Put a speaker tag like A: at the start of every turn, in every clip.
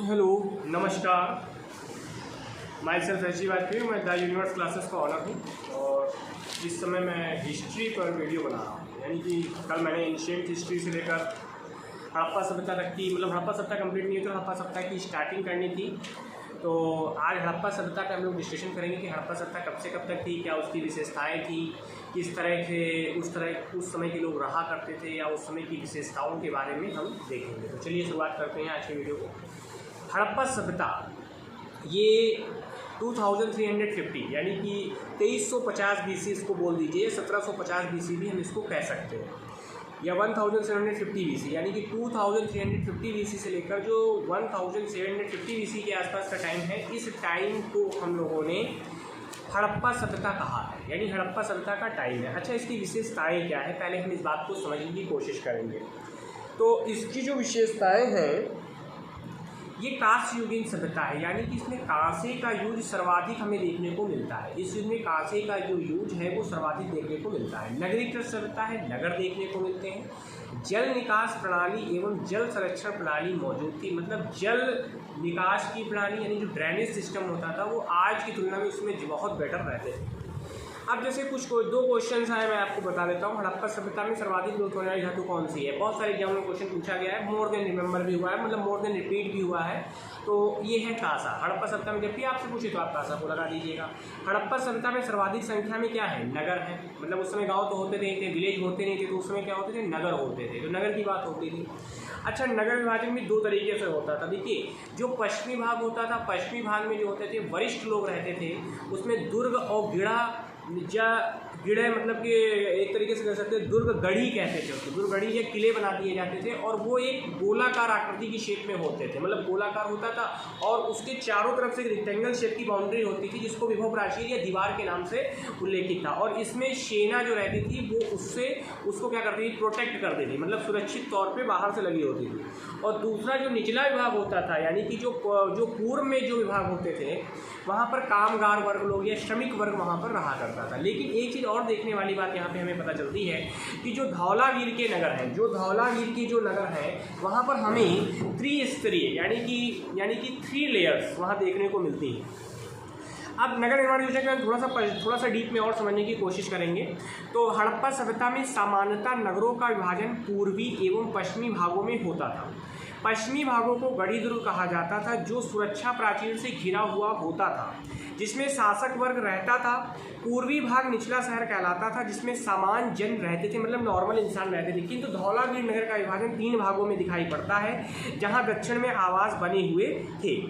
A: Hello नमस्कार, my self H Vajpayee, मैं the universe classes का ऑनर हूँ और इस समय मैं हिस्ट्री पर वीडियो बना रहा हूँ। यानी कि कल मैंने एंशिएंट हिस्ट्री से लेकर हड़प्पा सभ्यता तक की, मतलब हड़प्पा सभ्यता कंप्लीट नहीं हुई तो हड़प्पा सभ्यता की स्टार्टिंग करनी थी। तो आज हड़प्पा सभ्यता का हम लोग डिस्कशन करेंगे कि हड़प्पा सभ्यता कब से कब तक थी, क्या उसकी विशेषताएँ थी, किस तरह से उस समय के लोग रहा करते थे या उस समय की विशेषताओं के बारे में हम देखेंगे। तो चलिए शुरुआत करते हैं आज के वीडियो को। हड़प्पा सभ्यता ये 2350 यानी कि 2350 BC इसको बोल दीजिए, 1750 BC भी हम इसको कह सकते हैं, या 1750 BC यानी कि 2350 BC से लेकर जो 1750 BC के आसपास का टाइम है, इस टाइम को हम लोगों ने हड़प्पा सभ्यता कहा है, यानी हड़प्पा सभ्यता का टाइम है। अच्छा, इसकी विशेषताएं क्या है, पहले हम इस बात को समझने की कोशिश करेंगे। तो इसकी जो विशेषताएं हैं, ये कांस्य युगीन सभ्यता है, यानी कि इसमें कांसे का यूज सर्वाधिक हमें देखने को मिलता है। इस युग में कांसे का जो यूज है वो सर्वाधिक देखने को मिलता है। नगरीकृत सभ्यता है, नगर देखने को मिलते हैं। जल निकास प्रणाली एवं जल संरक्षण प्रणाली मौजूद थी, मतलब जल निकास की प्रणाली यानी जो ड्रेनेज सिस्टम होता था वो आज की तुलना में उसमें बहुत बेटर रहते थे। अब जैसे दो क्वेश्चन आए, मैं आपको बता देता हूँ। हड़प्पा सभ्यता में सर्वाधिक लोप होने वाली धातु कौन सी है? बहुत सारे एग्जाम में क्वेश्चन पूछा गया है, मोर देन रिमेंबर भी हुआ है, मतलब मोर देन रिपीट भी हुआ है। तो ये है कांसा। हड़प्पा सभ्यता में जब भी आपसे पूछे तो आप कांसा को लगा दीजिएगा। हड़प्पा सभ्यता में सर्वाधिक संख्या में क्या है? नगर है, मतलब उस समय गाँव तो होते नहीं थे, विलेज होते नहीं थे, तो उस समय क्या होते थे? नगर होते थे, तो नगर की बात होती थी। अच्छा, नगर विभाजन भी दो तरीके से होता था। देखिए, जो पश्चिमी भाग होता था, पश्चिमी भाग में जो होते थे वरिष्ठ लोग रहते थे, उसमें दुर्ग और गिड़ा मतलब कि एक तरीके से कह सकते हैं दुर्ग गढ़ी कहते थे उसको। दुर्ग गढ़ी या किले बना दिए जाते थे और वो एक गोलाकार आकृति की शेप में होते थे, मतलब गोलाकार होता था और उसके चारों तरफ से रेक्टेंगल शेप की बाउंड्री होती थी, जिसको विभव प्राचीर या दीवार के नाम से उल्लेखित था। और इसमें सेना जो रहती थी वो उसको क्या करती थी? प्रोटेक्ट करती थी, मतलब सुरक्षित तौर पर बाहर से लगी होती थी। और दूसरा जो निचला विभाग होता था, यानी कि जो पूर्व में जो विभाग होते थे, वहाँ पर कामगार वर्ग लोग या श्रमिक वर्ग वहाँ पर रहा करता था। लेकिन एक चीज़ और देखने वाली बात यहाँ पे हमें पता चलती है कि जो धौलावीर के नगर हैं, जो नगर हैं, वहाँ पर हमें त्रिस्तरीय यानी कि 3 लेयर्स वहाँ देखने को मिलती हैं। अब नगर निर्माण योजना के थोड़ा सा डीप में और समझने की कोशिश करेंगे। तो हड़प्पा सभ्यता में सामान्यतः नगरों का विभाजन पूर्वी एवं पश्चिमी भागों में होता था। पश्चिमी भागों को गढ़ी दुर्ग कहा जाता था, जो सुरक्षा प्राचीर से घिरा हुआ होता था, जिसमें शासक वर्ग रहता था। पूर्वी भाग निचला शहर कहलाता था, जिसमें सामान्य जन रहते थे, मतलब नॉर्मल इंसान रहते थे। किंतु धौलावीर नगर का विभाजन 3 भागों में दिखाई पड़ता है, जहाँ दक्षिण में आवास बने हुए थे।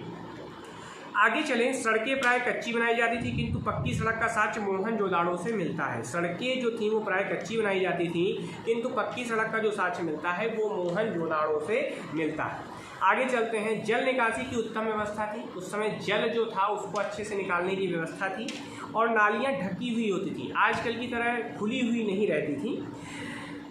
A: आगे चलें, सड़कें प्राय कच्ची बनाई जाती थी, किंतु पक्की सड़क का साक्ष्य मोहनजोदाड़ो से मिलता है। सड़कें जो थी वो प्राय कच्ची बनाई जाती थी, किंतु पक्की सड़क का जो साक्ष्य मिलता है वो मोहनजोदाड़ो से मिलता है। आगे चलते हैं, जल निकासी की उत्तम व्यवस्था थी। उस समय जल जो था उसको अच्छे से निकालने की व्यवस्था थी और नालियाँ ढकी हुई होती थी, आजकल की तरह खुली हुई नहीं रहती थी।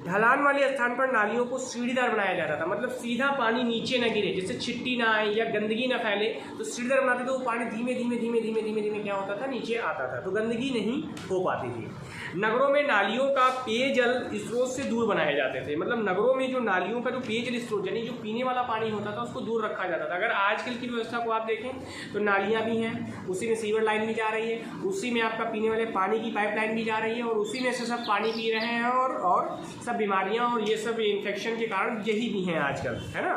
A: ढलान वाले स्थान पर नालियों को सीढ़ीदार बनाया जाता था, मतलब सीधा पानी नीचे न गिरे, जैसे छिट्टी ना आए या गंदगी ना फैले, तो सीढ़ीदार बनाते थे। वो पानी धीमे धीमे क्या होता था? नीचे आता था, तो गंदगी नहीं हो पाती थी। नगरों में नालियों का पेयजल स्रोत से दूर बनाए जाते थे, मतलब नगरों में जो नालियों का जो पेयजल स्रोत यानी जो पीने वाला पानी होता था उसको दूर रखा जाता था। अगर आजकल की व्यवस्था को आप देखें तो नालियाँ भी हैं, उसी में सीवर लाइन भी जा रही है, उसी में आपका पीने वाले पानी की पाइपलाइन भी जा रही है और उसी में से सब पानी पी रहे हैं और सब बीमारियां और ये सब इन्फेक्शन के कारण यही भी हैं आजकल, है ना।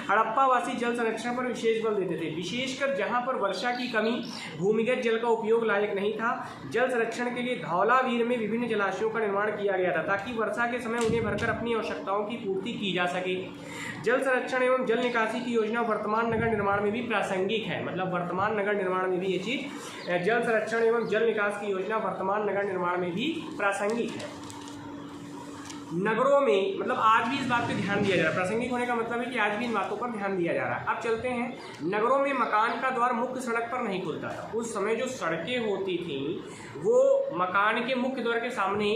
A: हड़प्पावासी जल संरक्षण पर विशेष बल देते थे, विशेषकर जहां पर वर्षा की कमी, भूमिगत जल का उपयोग लायक नहीं था। जल संरक्षण के लिए धौलावीर में विभिन्न जलाशयों का निर्माण किया गया था, ताकि वर्षा के समय उन्हें भरकर अपनी आवश्यकताओं की पूर्ति की जा सके। जल संरक्षण एवं जल निकासी की योजना वर्तमान नगर निर्माण में भी प्रासंगिक है, मतलब वर्तमान नगर निर्माण में भी ये चीज़, जल संरक्षण एवं जल निकास की योजना वर्तमान नगर निर्माण में भी प्रासंगिक है। नगरों में, मतलब आज भी इस बात पे ध्यान दिया जा रहा है। प्रासंगिक होने का मतलब है कि आज भी इन बातों पर ध्यान दिया जा रहा है। अब चलते हैं, नगरों में मकान का द्वार मुख्य सड़क पर नहीं खुलता था। उस समय जो सड़कें होती थीं वो मकान के मुख्य द्वार के सामने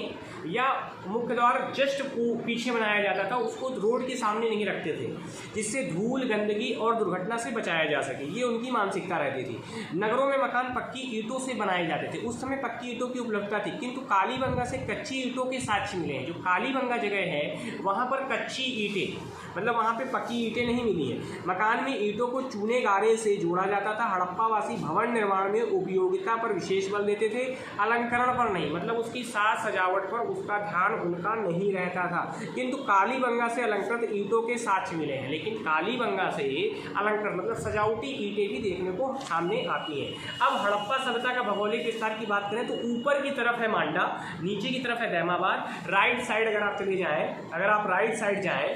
A: या मुख्य द्वार जस्ट पीछे बनाया जाता था, उसको रोड के सामने नहीं रखते थे, जिससे धूल, गंदगी और दुर्घटना से बचाया जा सके। ये उनकी मानसिकता रहती थी। नगरों में मकान पक्की ईंटों से बनाए जाते थे। उस समय पक्की ईंटों की उपलब्धता थी, किंतु कालीबंगा से कच्ची ईंटों के साक्ष्य मिले हैं। जो कालीबंगा जगह है वहाँ पर कच्ची ईंटें, मतलब वहाँ पे पक्की ईंटें नहीं मिली हैं। मकान में ईंटों को चूने गारे से जोड़ा जाता था। हड़प्पावासी भवन निर्माण में उपयोगिता पर विशेष बल देते थे, अलंकरण पर नहीं, मतलब उसकी साज सजावट पर उसका ध्यान उनका नहीं रहता था। किंतु कालीबंगा से अलंकृत ईंटों के साक्ष्य मिले हैं, लेकिन कालीबंगा से अलंकृत मतलब सजावटी ईंटें भी देखने को सामने आती हैं। अब हड़प्पा सभ्यता का भौगोलिक विस्तार की बात करें तो ऊपर की तरफ है मांडा, नीचे की तरफ है दैमाबाद। राइट साइड अगर आप चले जाएँ, अगर आप राइट साइड जाएँ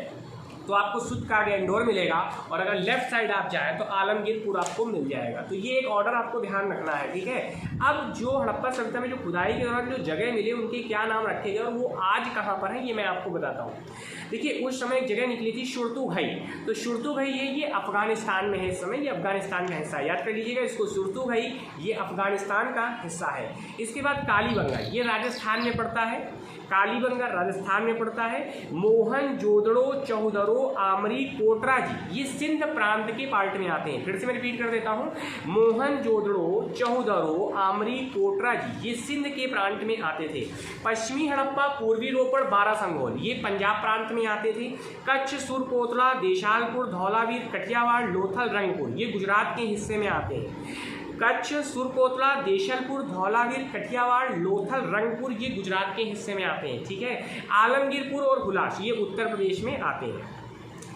A: तो आपको सुध का इंडोर मिलेगा, और अगर लेफ्ट साइड आप जाएँ तो आलमगीरपुर आपको मिल जाएगा। तो ये एक ऑर्डर आपको ध्यान रखना है, ठीक है। अब जो हड़प्पा सभ्यता में जो खुदाई के दौरान जो जगह मिले उनके क्या नाम रखे गए और वो आज कहाँ पर है ये मैं आपको बताता हूँ। देखिए, उस समय एक जगह निकली थी सुरतुघई। तो सुरतुघई है, ये अफगानिस्तान में है इस समय, ये अफगानिस्तान का हिस्सा है, याद कर लीजिएगा इसको। सुरतुघई ये अफगानिस्तान का हिस्सा है। इसके बाद कालीबंगा, ये राजस्थान में पड़ता है। कालीबंगा राजस्थान में पड़ता है। मोहनजोदड़ो, चौहदरो, आमरी, कोटरा जी ये सिंध प्रांत के पार्ट में आते हैं। फिर से मैं रिपीट कर देता हूँ, मोहनजोदड़ो, चौहदरो, आमरी, कोटरा जी ये सिंध के प्रांत में आते थे। पश्चिमी हड़प्पा, पूर्वी रोपड़, बारासंगोल ये पंजाब प्रांत में आते थे। कच्छ, सुरकोतला, देशालपुर, धौलावीर, कठियावाड़, लोथल, रंगपुर ये गुजरात के हिस्से में आते हैं। कच्छ, सुरकोतला, देशलपुर, धौलावीर, कठियावाड़, लोथल, रंगपुर ये गुजरात के हिस्से में आते हैं, ठीक है। आलमगीरपुर और हुलास ये उत्तर प्रदेश में आते हैं।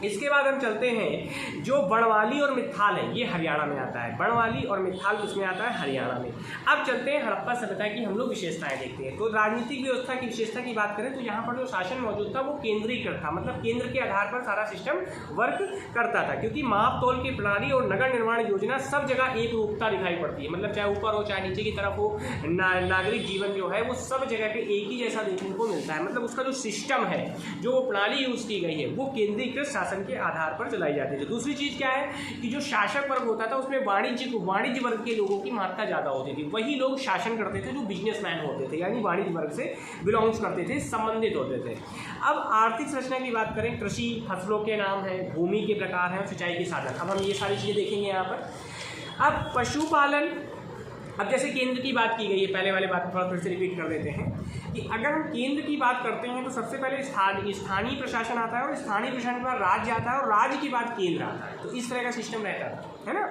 A: इसके बाद हम चलते हैं, जो बड़वाली और मित्थाल है ये हरियाणा में आता है। बड़वाली और मित्थाल किसमें आता है? हरियाणा में। अब चलते हैं हड़प्पा सभ्यता की हम लोग विशेषताएं देखते हैं। तो राजनीतिक व्यवस्था की विशेषता की बात करें तो यहाँ पर जो शासन मौजूद था वो केंद्रीकृत था, मतलब केंद्र के आधार पर सारा सिस्टम वर्क करता था, क्योंकि माप तौल की प्रणाली और नगर निर्माण योजना सब जगह एक रूपता दिखाई पड़ती है, मतलब चाहे ऊपर हो चाहे नीचे की तरफ हो, नागरिक जीवन जो है वो सब जगह पे एक ही जैसा देखने को मिलता है। मतलब उसका जो सिस्टम है, जो प्रणाली यूज की गई है वो केंद्रीकृत शासन के आधार पर चलाई जाती थी। दूसरी चीज क्या है कि जो शासक वर्ग होता था उसमें वाणिज्य वर्ग के लोगों की मात्रा ज्यादा होती थी। वही लोग शासन करते थे जो बिजनेसमैन होते थे, यानी वाणिज्य वर्ग से बिलोंग्स करते थे, संबंधित होते थे। अब आर्थिक संरचना की बात करें, कृषि, फसलों के नाम है, भूमि के प्रकार हैं, सिंचाई के साधन। अब हम ये सारी चीजें देखेंगे यहाँ पर। अब पशुपालन, अब जैसे केंद्र की बात की गई है, पहले वाले बात थोड़ा फिर से रिपीट कर देते हैं कि अगर हम केंद्र की बात करते हैं तो सबसे पहले स्थानीय प्रशासन आता है, और स्थानीय प्रशासन के बाद राज्य आता है, और राज्य के बाद केंद्र आता है। तो इस तरह का सिस्टम रहता था, है ना।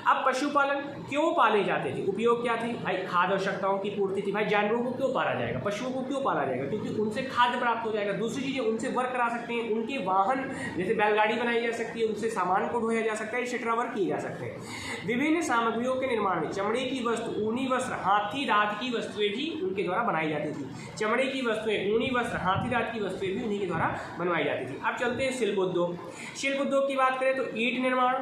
A: अब पशुपालन क्यों पाले जाते थे, उपयोग क्या थे? भाई खाद्य आवश्यकताओं की पूर्ति थी। भाई जानवरों को क्यों पाला जाएगा, पशुओं को क्यों पाला जाएगा? क्योंकि उनसे खाद्य प्राप्त हो जाएगा। दूसरी चीज़ें उनसे वर्क करा सकते हैं, उनके वाहन जैसे बैलगाड़ी बनाई जा सकती है, उनसे सामान को ढोया जा सकता है, एक्सेट्रा वर्क किए जा सकते हैं। विभिन्न सामग्रियों के निर्माण में चमड़े की वस्तु, ऊनी वस्त्र, हाथी दांत की वस्तुएं भी उनके द्वारा बनाई जाती थी। चमड़े की वस्तुएं, ऊनी वस्त्र, हाथी दांत की वस्तुएं भी उन्हीं के द्वारा बनवाई जाती थी। अब चलते हैं शिल्प उद्योग। शिल्प उद्योग की बात करें तो ईंट निर्माण,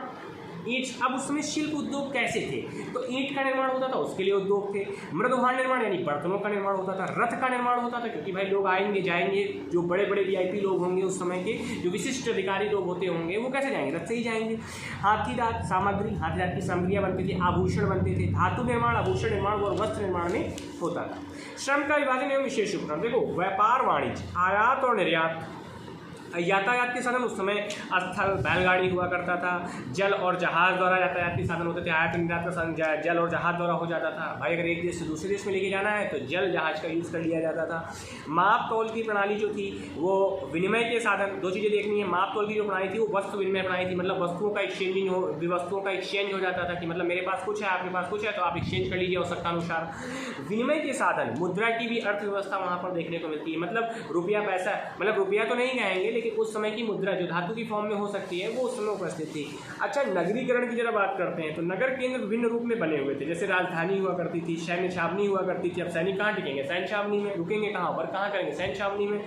A: ईंट। अब उस समय शिल्प उद्योग कैसे थे? तो ईंट का निर्माण होता था, उसके लिए उद्योग थे। मृदुभांड निर्माण यानी बर्तनों का निर्माण होता था। रथ का निर्माण होता था, क्योंकि भाई लोग आएंगे जाएंगे, जो बड़े बड़े वीआईपी लोग होंगे उस समय के, जो विशिष्ट अधिकारी लोग होते होंगे, वो कैसे जाएंगे? रथ से ही जाएंगे। हाथी दांत सामग्री, हाथी दांत की सामग्रियाँ बनती थी, आभूषण बनते थे। धातु निर्माण, आभूषण निर्माण और वस्त्र निर्माण में होता था। श्रम का विभाजन एवं विशेष उपक्रम, देखो व्यापार, वाणिज्य, आयात और निर्यात, यातायात के साधन उस समय स्थल बैलगाड़ी हुआ करता था, जल और जहाज़ द्वारा यातायात के साधन होते थे। आयात निर्यात का साधन जल और जहाज़ द्वारा हो जाता था। भाई अगर एक देश से दूसरे देश में लेके जाना है तो जल जहाज़ का यूज़ कर लिया जाता था। माप तौल की प्रणाली जो थी वो विनिमय के साधन, दो चीज़ें देखनी है। माप तौल की जो प्रणाली थी वो वस्तु विनिमय प्रणाली थी, मतलब वस्तुओं का एक्सचेंज हो जाता था कि मतलब मेरे पास कुछ है, आपके पास कुछ है, तो आप एक्सचेंज कर लीजिए आवश्यकता अनुसार। विनिमय के साधन, मुद्रा की भी अर्थव्यवस्था वहाँ पर देखने को मिलती है, मतलब रुपया पैसा, मतलब रुपया तो नहीं कहेंगे लेकिन उस समय की मुद्रा जो धातु की फॉर्म में हो सकती है वो उस समय उपस्थित थी। अच्छा, नगरीकरण की जरा बात करते हैं तो नगर केंद्र विभिन्न रूप में बने हुए थे। जैसे राजधानी हुआ करती थी, सैन्य छावनी हुआ करती थी। अब सैनिक कहाँ टिकेंगे? सैन्य छावनी में। रुकेंगे कहाँ पर? कहाँ करेंगे? सैन्य छावनी में।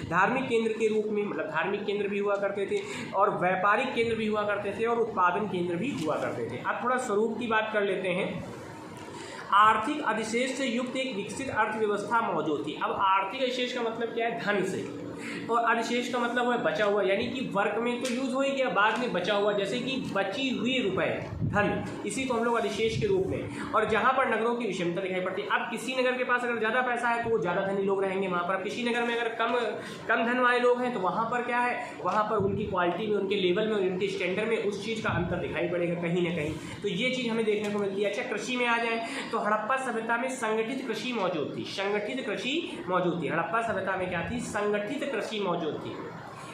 A: धार्मिक केंद्र के रूप में, मतलब धार्मिक केंद्र भी हुआ करते थे, और व्यापारिक केंद्र भी हुआ करते थे, और उत्पादन केंद्र भी हुआ करते थे। अब थोड़ा स्वरूप की बात कर लेते हैं। आर्थिक अधिशेष से युक्त एक विकसित अर्थव्यवस्था मौजूद थी। अब आर्थिक अधिशेष का मतलब क्या है? धन से, और अधिशेष का मतलब है बचा हुआ, यानी कि वर्क में तो यूज हो ही गया, बाद में बचा हुआ, जैसे कि बची हुई रुपए, धन, इसी को हम लोग अधिशेष के रूप में, और जहाँ पर नगरों की विषमता दिखाई पड़ती है। अब किसी नगर के पास अगर ज़्यादा पैसा है तो वो ज़्यादा धनी लोग रहेंगे वहाँ पर, किसी नगर में अगर कम धन वाले लोग हैं तो वहाँ पर क्या है, वहाँ पर उनकी क्वालिटी में, उनके लेवल में, उनके स्टैंडर्ड में उस चीज़ का अंतर दिखाई पड़ेगा कहीं ना कहीं। तो ये चीज़ हमें देखने को मिलती है। अच्छा, कृषि में आ जाए तो हड़प्पा सभ्यता में संगठित कृषि मौजूद थी, संगठित कृषि मौजूद थी। हड़प्पा सभ्यता में क्या थी, संगठित कृषि मौजूद थी,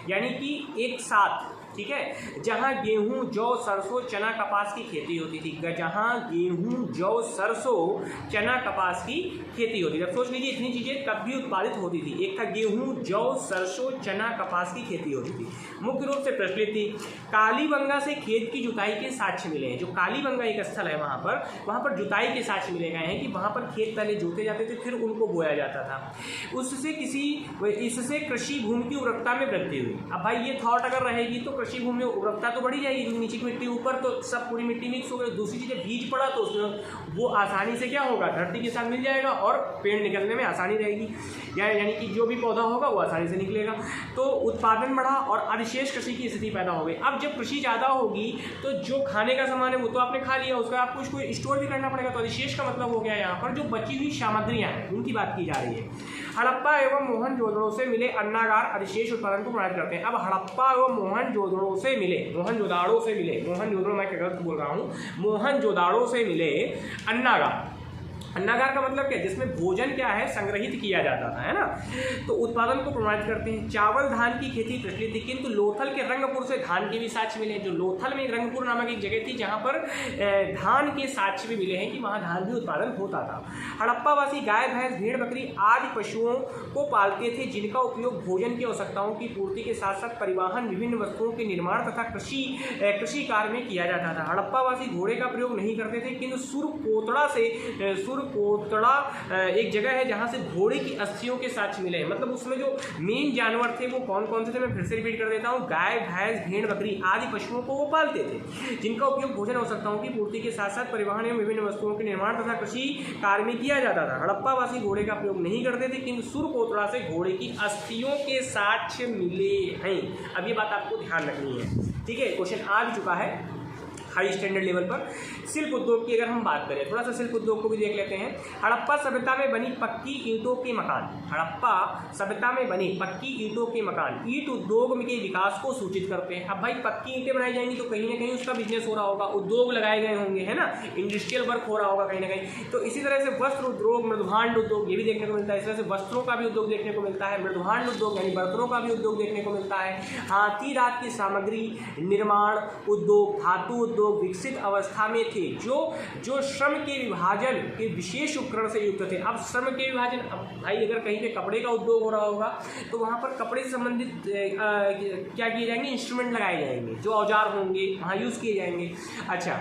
A: यानी कि एक साथ, ठीक है, जहाँ गेहूं, जौ, सरसों, चना, कपास की खेती होती थी, जहाँ गेहूं, जौ, सरसों, चना, कपास की खेती होती थी। अब सोच लीजिए इतनी चीज़ें कब भी उत्पादित होती थी। एक था गेहूं, जौ, सरसों, चना, कपास की खेती होती थी, मुख्य रूप से प्रचलित थी। कालीबंगा से खेत की जुताई के साक्ष्य मिले हैं। जो कालीबंगा एक स्थल है वहाँ पर जुताई के साक्ष्य मिले गए हैं कि वहाँ पर खेत पहले जोते जाते थे, फिर उनको बोया जाता था। इससे कृषि भूमि की उर्वरकता में वृद्धि हुई। अब भाई ये थॉट अगर रहेगी तो कृषि भूमि में उर्वरकता तो बढ़ी जाएगी, क्योंकि नीचे की मिट्टी ऊपर, तो सब पूरी मिट्टी मिक्स हो गई। दूसरी चीज़, बीज पड़ा तो उसमें वो आसानी से क्या होगा, धरती के साथ मिल जाएगा और पेड़ निकलने में आसानी रहेगी, यानी कि जो भी पौधा होगा वो आसानी से निकलेगा। तो उत्पादन बढ़ा और अधिशेष कृषि की स्थिति पैदा हो गई। अब जब कृषि ज़्यादा होगी तो जो खाने का सामान है वो तो आपने खा लिया, उसका आपको इसको स्टोर भी करना पड़ेगा। तो अधिशेष का मतलब हो गया यहाँ पर जो बची हुई सामग्रियाँ हैं उनकी बात की जा रही है। हड़प्पा एवं मोहनजोदड़ो से मिले अन्नागार अधिशेष उत्पादन को प्रभावित करते हैं। अब हड़प्पा एवं मोहनजोदड़ो से मिले, मोहनजोदाड़ो से मिले, मोहनजोदड़ो मैं गलत बोल रहा हूँ, मोहनजोदाड़ो से मिले अन्नागार। अन्नागार का मतलब क्या है, जिसमें भोजन क्या है, संग्रहित किया जाता था, है ना। तो उत्पादन को प्रभावित करते हैं। चावल, धान की खेती प्रचलित थी, किंतु लोथल के रंगपुर से धान के भी साक्ष्य मिले हैं। जो लोथल में रंगपुर नामक एक जगह थी जहाँ पर धान के साक्ष्य भी मिले हैं कि वहाँ धान भी उत्पादन होता था। हड़प्पावासी गाय, भैंस, भेड़, बकरी आदि पशुओं को पालते थे, जिनका उपयोग भोजन की आवश्यकताओं की पूर्ति के साथ साथ परिवहन, विभिन्न वस्तुओं के निर्माण तथा कृषि कार्य में किया जाता था। हड़प्पावासी घोड़े का प्रयोग नहीं करते थे, किंतु सुरकोतड़ा एक जगह है जहाँ से घोड़े की अस्थियों के साक्ष्य मिले हैं। मतलब उसमें जो मेन जानवर थे वो कौन कौन से थे, मैं फिर से रिपीट कर देता हूँ। गाय, भैंस, भेड़, बकरी आदि पशुओं को वो पालते थे, जिनका उपयोग भोजन आवश्यकताओं की पूर्ति के साथ साथ परिवहन एवं विभिन्न वस्तुओं के निर्माण तथा कृषि कार्य में किया जाता था। हड़प्पावासी घोड़े का प्रयोग नहीं करते थे, किंतु सुरकोतड़ा से घोड़े की अस्थियों के साक्ष्य मिले हैं। अब ये बात आपको ध्यान रखनी है, ठीक है। क्वेश्चन आ भी चुका है हाई स्टैंडर्ड लेवल पर। शिल्प उद्योग की अगर हम बात करें, थोड़ा सा शिल्प उद्योग को भी देख लेते हैं। हड़प्पा सभ्यता में बनी पक्की ईंटों के मकान, हड़प्पा सभ्यता में बनी पक्की ईंटों के मकान ईंट उद्योग के विकास को सूचित करते हैं। अब भाई पक्की ईंटें बनाई जाएंगी तो कहीं ना कहीं उसका बिजनेस हो रहा होगा, उद्योग लगाए गए होंगे, है ना, इंडस्ट्रियल वर्क हो रहा होगा कहीं ना कहीं। तो इसी तरह से वस्त्र उद्योग, मृदभांड उद्योग, ये भी देखने को मिलता है। इस तरह से वस्त्रों का भी उद्योग देखने को मिलता है, मृदभांड उद्योग यानी बर्तनों का भी उद्योग देखने को मिलता है। हाथी दांत की सामग्री निर्माण उद्योग, धातु उद्योग विकसित अवस्था में थे, जो श्रम के विभाजन के विशेष उपकरण से युक्त थे। अब श्रम के विभाजन, अब भाई अगर कहीं पे कपड़े का उद्योग हो रहा होगा तो वहाँ पर कपड़े से संबंधित क्या किए जाएंगे, इंस्ट्रूमेंट लगाए जाएंगे, जो औजार होंगे वहाँ यूज़ किए जाएंगे। अच्छा,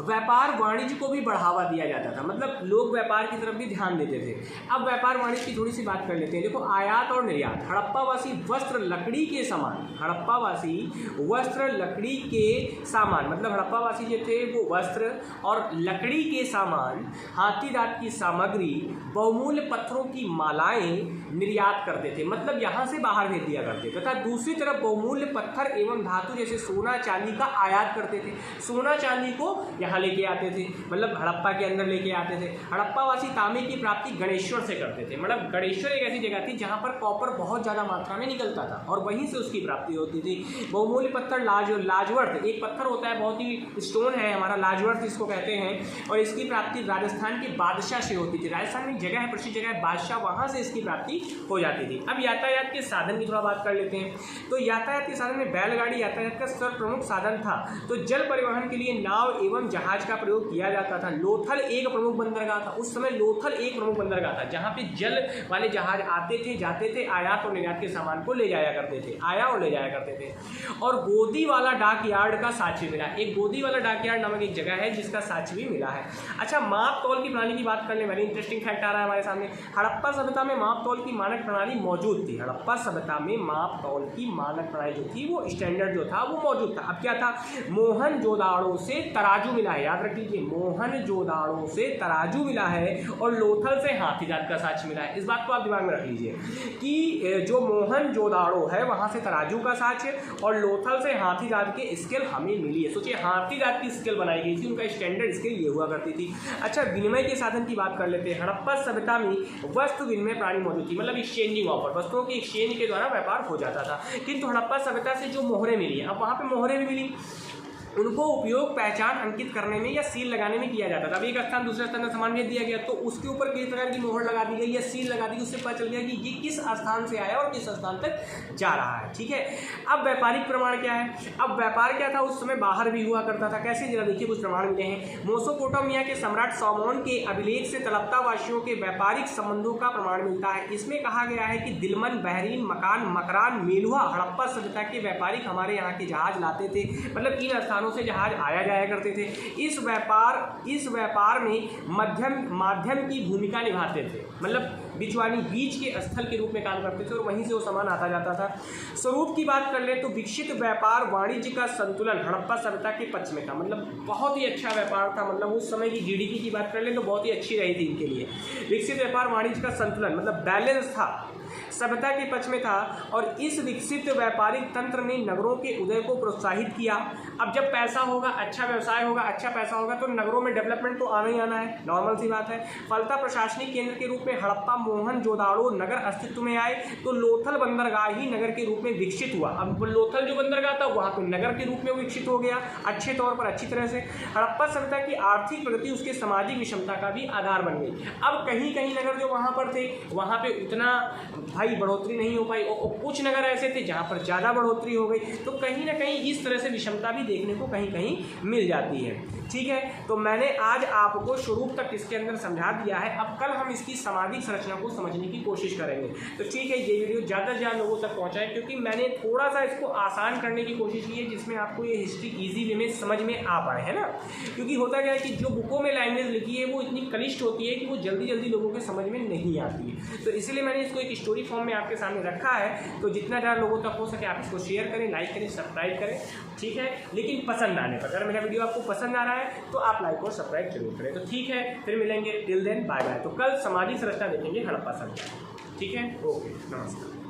A: व्यापार वाणिज्य को भी बढ़ावा दिया जाता था, मतलब लोग व्यापार की तरफ भी ध्यान देते थे। अब व्यापार वाणिज्य की थोड़ी सी बात कर लेते हैं। देखो, आयात और निर्यात। हड़प्पावासी वस्त्र लकड़ी के सामान, हड़प्पावासी वस्त्र लकड़ी के सामान, मतलब हड़प्पावासी जो थे वो वस्त्र और लकड़ी के सामान, हाथी दांत की सामग्री, बहुमूल्य पत्थरों की मालाएं निर्यात करते थे, मतलब यहाँ से बाहर भेज दिया करते थे। तथा दूसरी तरफ बहुमूल्य पत्थर एवं धातु जैसे सोना चांदी का आयात करते थे। सोना चांदी को यहाँ लेके आते थे, मतलब हड़प्पा के अंदर लेके आते थे। हड़प्पावासी तांबे की प्राप्ति गणेश्वर से करते थे, मतलब गणेश्वर एक ऐसी जगह थी जहाँ पर कॉपर बहुत ज़्यादा मात्रा में निकलता था और वहीं से उसकी प्राप्ति होती थी। बहुमूल्य पत्थर लाजवर्थ एक पत्थर होता है, बहुत ही स्टोन है हमारा, लाजवर्थ इसको कहते हैं, और इसकी प्राप्ति राजस्थान के बादशाह से होती थी। राजस्थान में जगह है, प्रसिद्ध जगह है बादशाह, वहाँ से इसकी प्राप्ति हो जाती थी। अब यातायात के साधन की थोड़ा बात कर लेते हैं। तो यातायात के साधन में बैलगाड़ी यातायात का सर्वप्रमुख साधन था। तो जल परिवहन के लिए नाव एवं जहाज का प्रयोग किया जाता था। लोथल एक प्रमुख बंदरगाह था, उस समय लोथल एक प्रमुख बंदरगाह था जहाँ पे जल वाले जहाज आते थे, जाते थे, आयात और निर्यात के सामान को ले जाया करते थे, आया और ले जाया करते थे। और गोदी वाला डाक यार्ड का साक्ष्य मिला, एक गोदी वाला डाक यार्ड नामक एक जगह है जिसका साक्ष्य भी मिला है। अच्छा, माप तौल की प्रणाली की बात कर ले, वेरी इंटरेस्टिंग फैक्ट आ रहा है हमारे सामने। हड़प्पा सभ्यता में माप तौल की मानक प्रणाली मौजूद थी। हड़प्पा सभ्यता में माप तौल की मानक प्रणाली जो थी, वो स्टैंडर्ड जो था वो मौजूद था। अब क्या था, मोहनजोदाड़ो से तराजू मिला है, याद रख लीजिए, मोहनजोदाड़ो से तराजू मिला है और लोथल से हाथीदांत का साक्ष्य मिला है। इस बात को आप दिमाग में रख लीजिए कि जो मोहनजोदाड़ो है वहाँ से तराजू का साक्ष्य और लोथल से हाथीदांत के स्केल हमें मिली है। सोचिए, हाथीदांत की स्केल बनाई गई थी, उनका स्टैंडर्ड स्केल ये हुआ करती थी। अच्छा, विनिमय के साधन की बात कर लेते हैं। हड़प्पा सभ्यता में वस्तु विनिमय प्राणी मौजूद थी, मतलब एक्सचेंजिंग ऑफर, वस्तुओं की एक्सचेंज के द्वारा व्यापार हो जाता था। किंतु हड़प्पा सभ्यता से जो मोहरें मिली हैं, अब वहाँ पे मोहरें भी मिली, उनको उपयोग पहचान अंकित करने में या सील लगाने में किया जाता था। अब एक स्थान दूसरे स्थान का सामान भेज दिया गया तो उसके ऊपर किस प्रकार की मोहर लगा दी गई या सील लगा दी, उससे पता चल गया कि ये किस स्थान से आया और किस स्थान तक जा रहा है। ठीक है, अब व्यापारिक प्रमाण क्या है? अब व्यापार क्या था, उस समय बाहर भी हुआ करता था। कैसे, जरा देखिए, कुछ प्रमाण मिले हैं। मोसोपोटामिया के सम्राट सोलोमन के अभिलेख से तलप्ता वासियों के व्यापारिक संबंधों का प्रमाण मिलता है। इसमें कहा गया है कि दिलमन, बहरीन, मकान, मकरान, मेलुहा, हड़प्पा सभ्यता के व्यापारिक हमारे यहाँ के जहाज लाते थे, मतलब इन स्थानों से जहाज आया जाया करते थे। इस व्यापार में माध्यम की भूमिका निभाते थे, मतलब बिचवानी, बीच के स्थल के रूप में काम करते थे और वहीं से वो सामान आता जाता था। स्वरूप की बात कर ले तो विकसित व्यापार वाणिज्य का संतुलन हड़प्पा सभ्यता के पक्ष में था, मतलब बहुत ही अच्छा व्यापार था। मतलब उस समय की जीडीपी की बात कर ले तो बहुत ही अच्छी रही थी इनके लिए। विकसित व्यापार वाणिज्य का संतुलन मतलब बैलेंस था, सभ्यता के पक्ष में था और इस विकसित व्यापारिक तंत्र ने नगरों के उदय को प्रोत्साहित किया। अब जब पैसा होगा, अच्छा व्यवसाय होगा, अच्छा पैसा होगा तो नगरों में डेवलपमेंट तो आना ही आना है, नॉर्मल सी बात है। फलता प्रशासनिक केंद्र के रूप में हड़प्पा, मोहनजोदाड़ो नगर अस्तित्व में आए तो लोथल बंदरगाह ही नगर के रूप में विकसित हुआ। अब लोथल जो बंदरगाह था वहाँ पे नगर के रूप में विकसित हो गया अच्छे तौर पर, अच्छी तरह से। हड़प्पा सभ्यता की आर्थिक प्रगति उसके सामाजिक विषमता का भी आधार बन गई। अब कहीं कहीं नगर जो वहाँ पर थे वहाँ पे उतना भाई बढ़ोतरी नहीं हो पाई और कुछ नगर ऐसे थे जहाँ पर ज़्यादा बढ़ोतरी हो गई, तो कहीं ना कहीं इस तरह से विषमता भी देखने को कहीं कहीं मिल जाती है। ठीक है, तो मैंने आज आपको शुरू तक इसके अंदर समझा दिया है। अब कल हम इसकी सामाजिक संरचना को समझने की कोशिश करेंगे। तो ठीक है, ये वीडियो ज़्यादा से ज़्यादा लोगों तक पहुँचाए क्योंकि मैंने थोड़ा सा इसको आसान करने की कोशिश की है जिसमें आपको ये हिस्ट्री ईजी वे में समझ में आ पाए, है ना। क्योंकि होता क्या है कि जो बुकों में लैंग्वेज लिखी है वो इतनी क्लिष्ट होती है कि वो जल्दी जल्दी लोगों के समझ में नहीं आती है, तो इसलिए मैंने इसको एक स्टोरी फॉर्म में आपके सामने रखा है। तो जितना ज़्यादा लोगों तक हो सके आप इसको शेयर करें, लाइक करें, सब्सक्राइब करें। ठीक है, लेकिन पसंद आने पर, अगर मेरा वीडियो आपको पसंद आ रहा है तो आप लाइक और सब्सक्राइब जरूर करें। तो ठीक है, फिर मिलेंगे, टिल देन बाय बाय। तो कल सामाजिक संरचना देखेंगे हड़प्पा सभ्यता। ठीक है, ओके, नमस्कार।